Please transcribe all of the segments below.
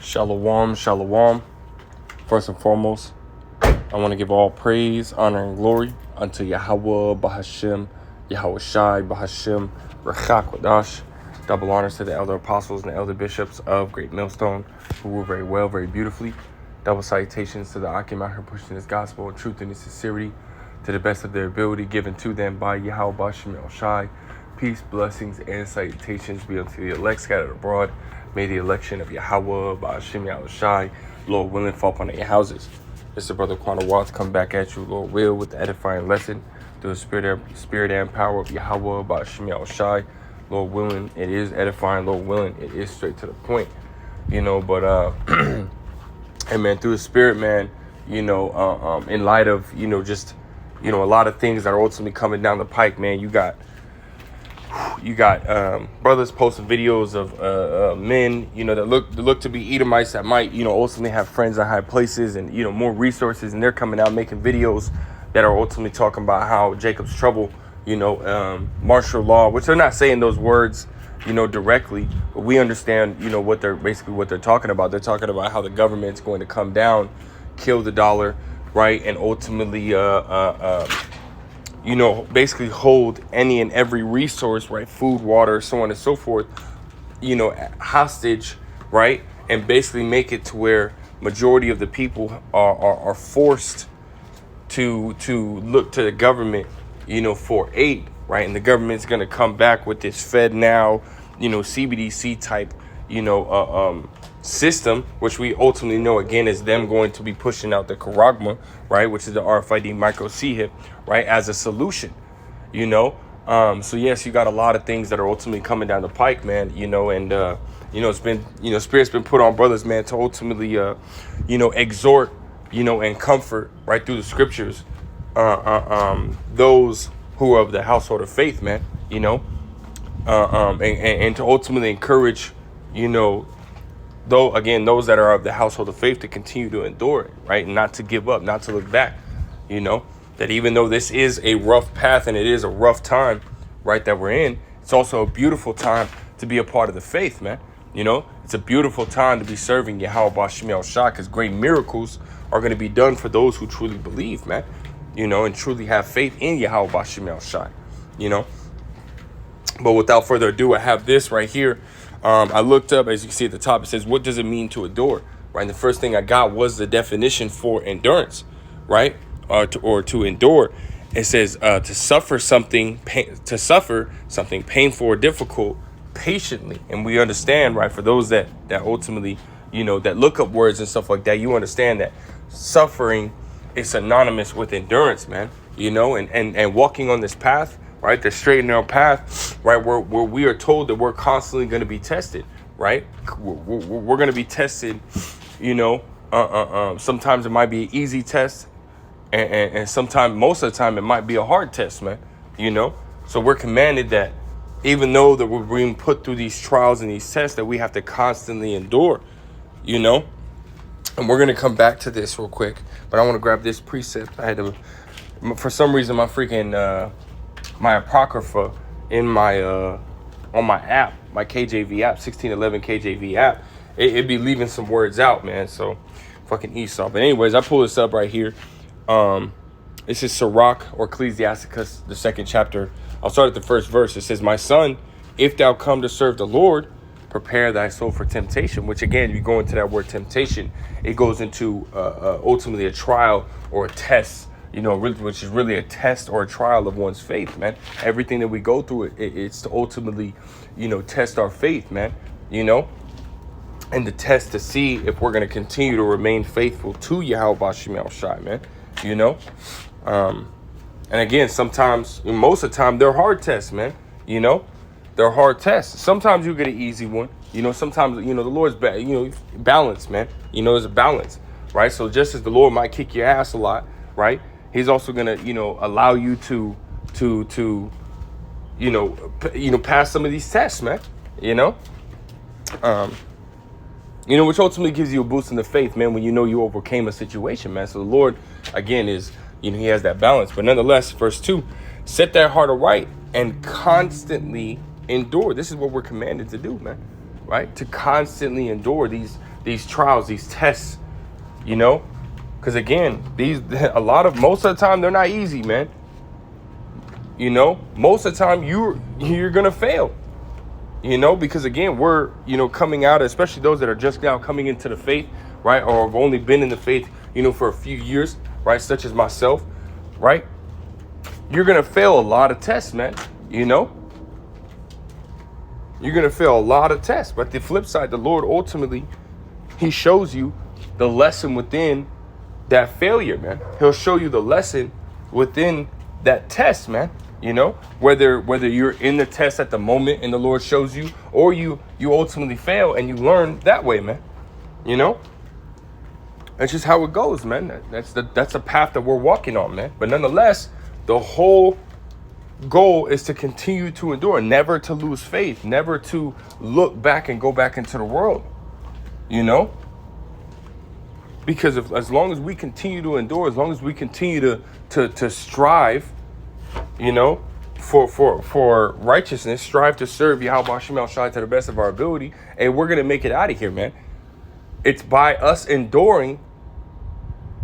Shalom, shalom. First and foremost, I want to give all praise, honor, and glory unto Yahweh, Bahashem, Yahweh Shai, Bahashem, Rachak Wadash. Double honors to the elder apostles and the elder bishops of Great Millstone, who rule very well, very beautifully. Double salutations to the Akim out here pushing this gospel in truth and in sincerity to the best of their ability, given to them by Yahweh Bahashem El Shai. Peace, blessings, and salutations be unto the elect scattered abroad. May the election of Yahweh, Ba'ashem Yahushai, Lord willing, fall upon your houses. This is Brother Quanah Watts come back at you, Lord will, with the edifying lesson through the spirit and power of Yahweh, Ba'ashem Yahushai. Lord willing, it is edifying. Lord willing, it is straight to the point. But and man, through the spirit, man, in light of, just, a lot of things that are ultimately coming down the pike, man, you got brothers posting videos of men, that look to be Edomites that might, ultimately have friends at high places and, more resources. And they're coming out making videos that are ultimately talking about how Jacob's trouble, martial law, which they're not saying those words, directly. But we understand, what they're talking about. They're talking about how the government's going to come down, kill the dollar, right? And ultimately, basically hold any and every resource, right? Food, water, so on and so forth, hostage, right? And basically make it to where majority of the people are forced to look to the government, for aid, right? And the government's going to come back with this Fed now, CBDC type, system, which we ultimately know again is them going to be pushing out the Charagma, right, which is the RFID micro chip, right, as a solution, so yes, you got a lot of things that are ultimately coming down the pike, man, and it's been, spirit's been put on brothers, man, to ultimately exhort, and comfort right through the scriptures those who are of the household of faith, man, and to ultimately encourage, those that are of the household of faith to continue to endure it, right? And not to give up, not to look back, that even though this is a rough path and it is a rough time, right, that we're in, it's also a beautiful time to be a part of the faith, man. It's a beautiful time to be serving Yahweh Ba'ashem El Shai, because great miracles are going to be done for those who truly believe, man, and truly have faith in Yahweh Ba'ashem El Shai, But without further ado, I have this right here. I looked up, as you can see at the top, it says, what does it mean to endure? Right. And the first thing I got was the definition for endurance, right? Or to endure. It says to suffer something painful or difficult patiently. And we understand, right, for those that ultimately, that look up words and stuff like that, you understand that suffering is synonymous with endurance, man, and walking on this path, right, the straight and narrow path, right, where we are told that we're constantly going to be tested, right? We're going to be tested, sometimes it might be an easy test, and sometimes, most of the time, it might be a hard test, man, So we're commanded that even though that we're being put through these trials and these tests, that we have to constantly endure, And we're going to come back to this real quick, but I want to grab this precept. I had to, for some reason, my freaking... my Apocrypha in my on my app, my KJV app, 1611 KJV app, it'd be leaving some words out, man. So fucking Esau. But anyways, I pull this up right here. This is Sirach or Ecclesiasticus, the second chapter. I'll start at the first verse. It says, "My son, if thou come to serve the Lord, prepare thy soul for temptation." Which again, you go into that word temptation, it goes into ultimately a trial or a test. Which is really a test or a trial of one's faith, man. Everything that we go through, it's to ultimately, test our faith, man, and to test to see if we're going to continue to remain faithful to Yahweh Ba'ashem El Shai, man, and again, sometimes, most of the time, they're hard tests, man, they're hard tests. Sometimes you get an easy one, sometimes, the Lord's, balance, man, there's a balance, right? So just as the Lord might kick your ass a lot, right? He's also gonna, allow you to pass some of these tests, man. Which ultimately gives you a boost in the faith, man. When you overcame a situation, man. So the Lord, again, is He has that balance. But nonetheless, verse 2, set that heart aright and constantly endure. This is what we're commanded to do, man. Right? To constantly endure these these trials, these tests, you know, because again, most of the time they're not easy, man. You know, most of the time you're gonna fail. You know, because again, we're, you know, coming out, especially those that are just now coming into the faith, right, or have only been in the faith, you know, for a few years, right, such as myself, right? You're gonna fail a lot of tests, man. You know, you're gonna fail a lot of tests. But the flip side, the Lord ultimately, he shows you the lesson within that failure, man. He'll show you the lesson within that test, man. You know, whether you're in the test at the moment and the Lord shows you, or you ultimately fail and you learn that way, man. You know, that's just how it goes, man. That's the path that we're walking on, man. But nonetheless, the whole goal is to continue to endure, never to lose faith, never to look back and go back into the world. You know, because as long as we continue to endure, as long as we continue to strive, you know, for righteousness, strive to serve Yahweh Shem Shai to the best of our ability, and we're gonna make it out of here, man. It's by us enduring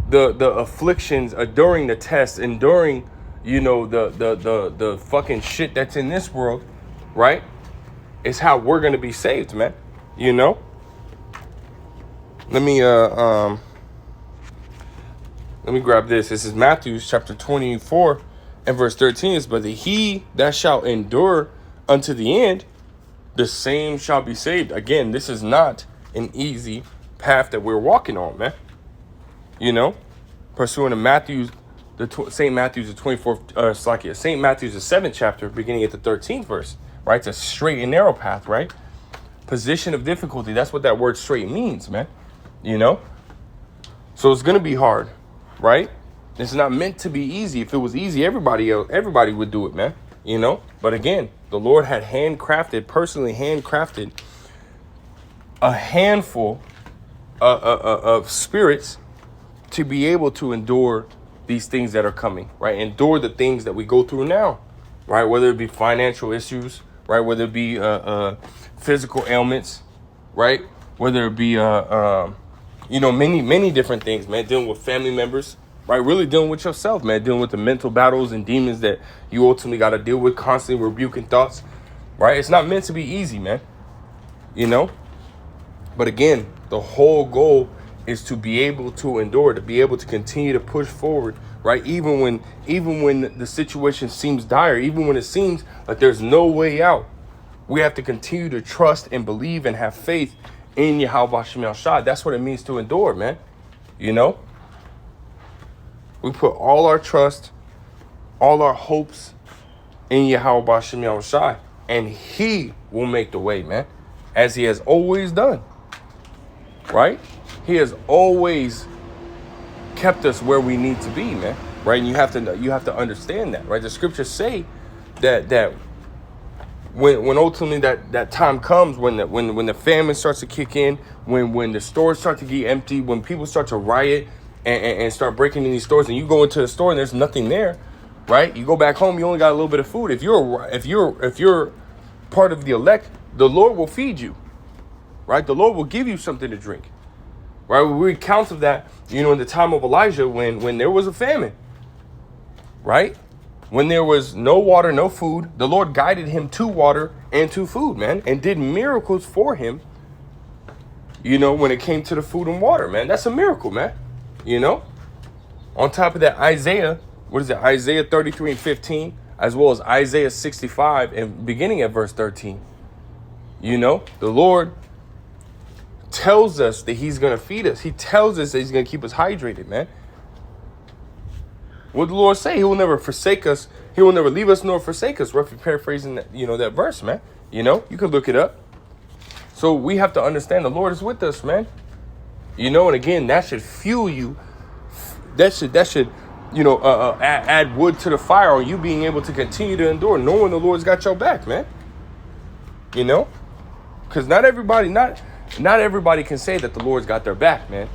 the afflictions, enduring the tests, enduring, you know, the fucking shit that's in this world, right? It's how we're gonna be saved, man. You know. Let me grab this. This is Matthew chapter 24. And verse 13 is, but he that shall endure unto the end, the same shall be saved. Again, this is not an easy path that we're walking on, man. You know, pursuing to Matthew's, St. Matthew's, the 24th, St. Matthew's, the 7th chapter, beginning at the 13th verse, right? It's a straight and narrow path, right? Position of difficulty. That's what that word straight means, man. You know, so it's going to be hard, right? It's not meant to be easy. If it was easy, everybody would do it, man. You know? But again, the Lord had personally handcrafted a handful of spirits to be able to endure these things that are coming, right? Endure the things that we go through now, right? Whether it be financial issues, right? Whether it be physical ailments, right? Whether it be, you know, many different things, man. Dealing with family members, right? Really dealing with yourself, man. Dealing with the mental battles and demons that you ultimately got to deal with, constantly rebuking thoughts, right? It's not meant to be easy, man. You know? But again, the whole goal is to be able to endure, to be able to continue to push forward, right? Even when the situation seems dire, even when it seems like there's no way out, we have to continue to trust and believe and have faith in Yahweh Shem Shai. That's what it means to endure, man. You know? We put all our trust, all our hopes in Yahweh Shem Shai, and he will make the way, man, as he has always done, right? He has always kept us where we need to be, man, right? And you have to understand that, right? The scriptures say that when ultimately that time comes, when the famine starts to kick in, when the stores start to get empty, when people start to riot and start breaking in these stores, and you go into the store and there's nothing there, right? You go back home, you only got a little bit of food. If you're part of the elect, the Lord will feed you, right? The Lord will give you something to drink, right? We read accounts of that, you know, in the time of Elijah when there was a famine, right? When there was no water, no food, the Lord guided him to water and to food, man, and did miracles for him, you know, when it came to the food and water, man. That's a miracle, man. You know, on top of that, Isaiah 33 and 15, as well as Isaiah 65 and beginning at verse 13. You know, the Lord tells us that he's going to feed us. He tells us that he's going to keep us hydrated, man. What did the Lord say? He will never forsake us. He will never leave us nor forsake us. Roughly paraphrasing that, you know, that verse, man. You know, you could look it up. So we have to understand the Lord is with us, man. You know, and again, that should fuel you. That should, you know, add wood to the fire on you being able to continue to endure, knowing the Lord's got your back, man. You know, because not everybody can say that the Lord's got their back, man.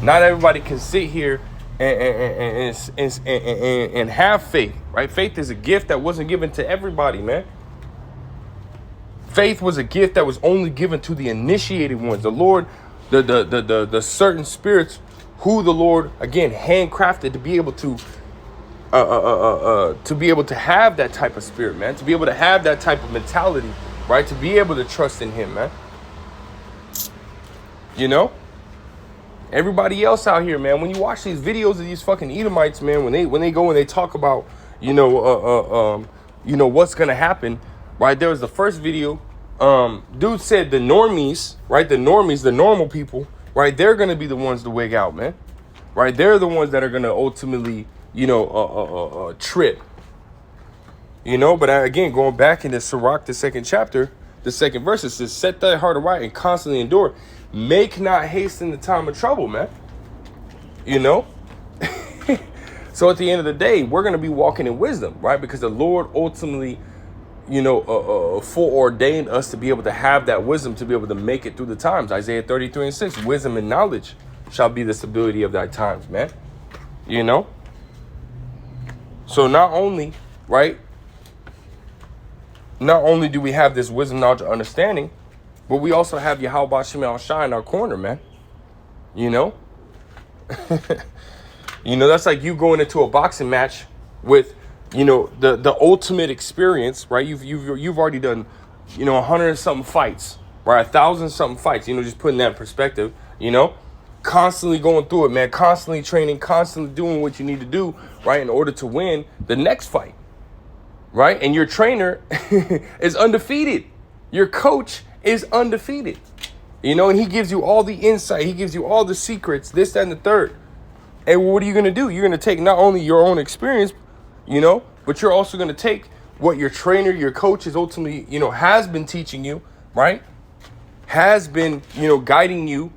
Not everybody can sit here and have faith, right? Faith is a gift that wasn't given to everybody, man. Faith was a gift that was only given to the initiated ones. The Lord, the certain spirits who the Lord, again, handcrafted to be able to have that type of spirit, man. To be able to have that type of mentality, right? To be able to trust in him, man. You know? Everybody else out here, man, when you watch these videos of these fucking Edomites, man, when they go and they talk about, what's gonna happen, right? There was the first video. Dude said the normies, right? The normal people, right? They're gonna be the ones to wig out, man. Right? They're the ones that are gonna ultimately, trip. But again, going back into Sirach, the second chapter, the second verse, it says, set thy heart aright and constantly endure. Make not haste in the time of trouble, man. So at the end of the day, we're going to be walking in wisdom, right? Because the Lord ultimately, foreordained us to be able to have that wisdom, to be able to make it through the times. Isaiah 33:6, wisdom and knowledge shall be the stability of thy times, man. So not only, right? Not only do we have this wisdom, knowledge, and understanding, but we also have Yahweh Shema Shai in our corner, man. That's like you going into a boxing match with, the ultimate experience, right? You've already done, 100 and something fights, right? 1,000 something fights, just putting that in perspective, constantly going through it, man, constantly training, constantly doing what you need to do, right? In order to win the next fight, right? And your trainer is undefeated. Your coach is undefeated, and he gives you all the insight. He gives you all the secrets, this, that, and the third. And what are you going to do? You're going to take not only your own experience, but you're also going to take what your trainer, your coach is ultimately, has been teaching you, right? Has been, guiding you.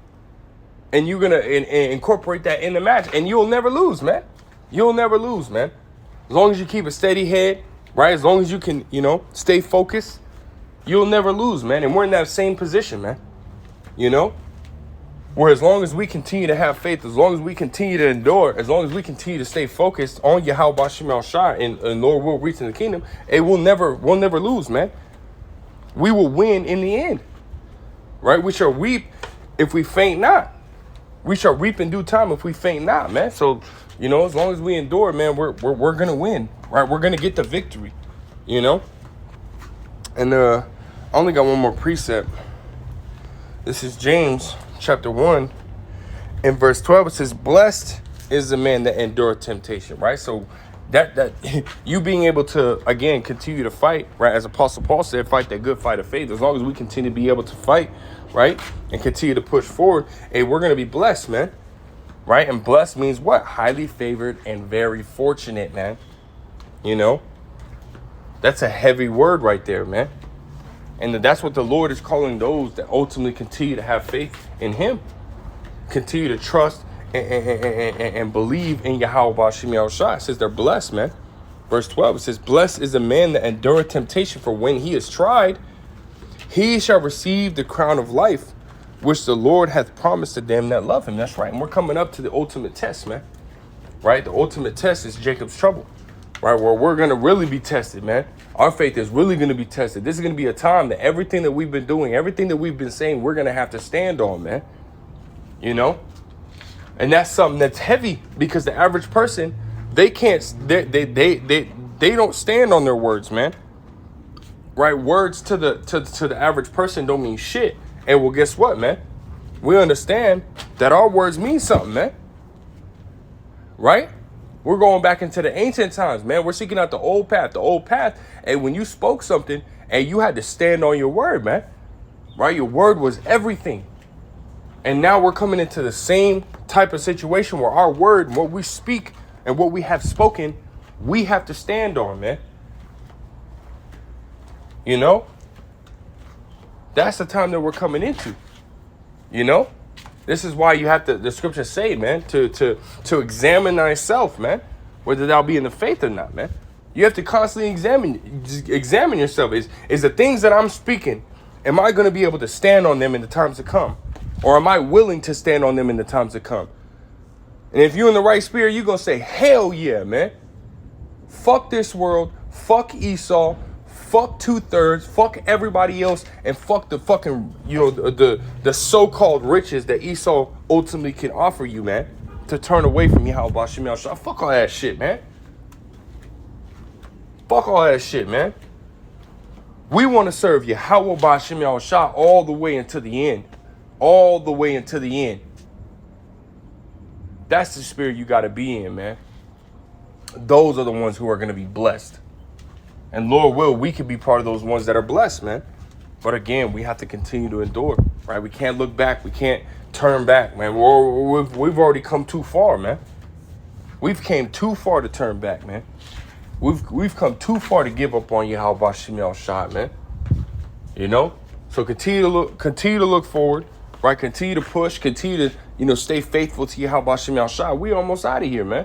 And you're going to incorporate that in the match. And you'll never lose, man. You'll never lose, man. As long as you keep a steady head, right? As long as you can, stay focused, you'll never lose, man. And we're in that same position, man. Where as long as we continue to have faith, as long as we continue to endure, as long as we continue to stay focused on Yahweh Shema Shai and Lord will reach in the kingdom, we'll never lose, man. We will win in the end, right? We shall reap if we faint not. We shall reap in due time if we faint not, man. So, as long as we endure, man, we're gonna win, right? We're gonna get the victory, And I only got one more precept. This is James chapter 1 and verse 12. It says, blessed is the man that endureth temptation, right? So that you being able to, again, continue to fight, right? As Apostle Paul said, fight that good fight of faith. As long as we continue to be able to fight, right? And continue to push forward, we're going to be blessed, man. Right? And blessed means what? Highly favored and very fortunate, man. That's a heavy word right there, man. And that's what the Lord is calling those that ultimately continue to have faith in him. Continue to trust and believe in Yahweh Shema Shai. It says they're blessed, man. Verse 12, it says, blessed is the man that endureth temptation, for when he is tried, he shall receive the crown of life, which the Lord hath promised to them that love him. That's right. And we're coming up to the ultimate test, man. Right? The ultimate test is Jacob's trouble. Right, where we're going to really be tested, man. Our faith is really going to be tested. This is going to be a time that everything that we've been doing, everything that we've been saying, we're going to have to stand on, man. And that's something that's heavy, because the average person, they don't stand on their words, man. Right? Words to the average person don't mean shit. And well, guess what, man? We understand that our words mean something, man. Right? We're going back into the ancient times, man. We're seeking out the old path. And when you spoke something, and you had to stand on your word, man. Right? Your word was everything. And now we're coming into the same type of situation where our word, what we speak and what we have spoken, we have to stand on, man. That's the time that we're coming into. This is why you have to, the scriptures say, man, to examine thyself, man, whether thou be in the faith or not, man. You have to constantly examine yourself. Is the things that I'm speaking, am I going to be able to stand on them in the times to come? Or am I willing to stand on them in the times to come? And if you're in the right spirit, you're going to say, hell yeah, man. Fuck this world. Fuck Esau. fuck 2/3, fuck everybody else, and fuck the fucking, the so-called riches that Esau ultimately can offer you, man, to turn away from Yahweh Ba'Shem Yahushua. Fuck all that shit, man. Fuck all that shit, man. We want to serve Yahweh Ba'Shem Yahushua all the way until the end. All the way until the end. That's the spirit you got to be in, man. Those are the ones who are going to be blessed. And Lord will, we can be part of those ones that are blessed, man. But again, we have to continue to endure, right? We can't look back. We can't turn back, man. We've already come too far, man. We've came too far to turn back, man. We've come too far to give up on Yahweh Ba'Shem Yahushua, man. You know? So continue to look forward, right? Continue to push, continue to, stay faithful to Yahweh Ba'Shem Yahushua. We almost out of here, man.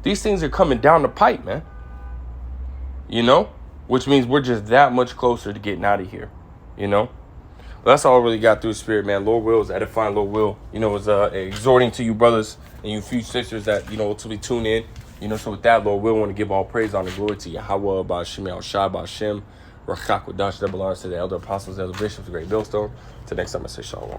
These things are coming down the pipe, man. Which means we're just that much closer to getting out of here, Well, that's all I really got through Spirit, man. Lord will is edifying. Lord will, is exhorting to you brothers and you few sisters that, ultimately tune in. So with that, Lord will want to give all praise, honor, glory to Yahweh, Ba'Shem Yahushua, Ba'Shem, Rachak, Wadash, that belongs to the elder apostles, elder bishops, the great millstone. Till next time, I say shalom.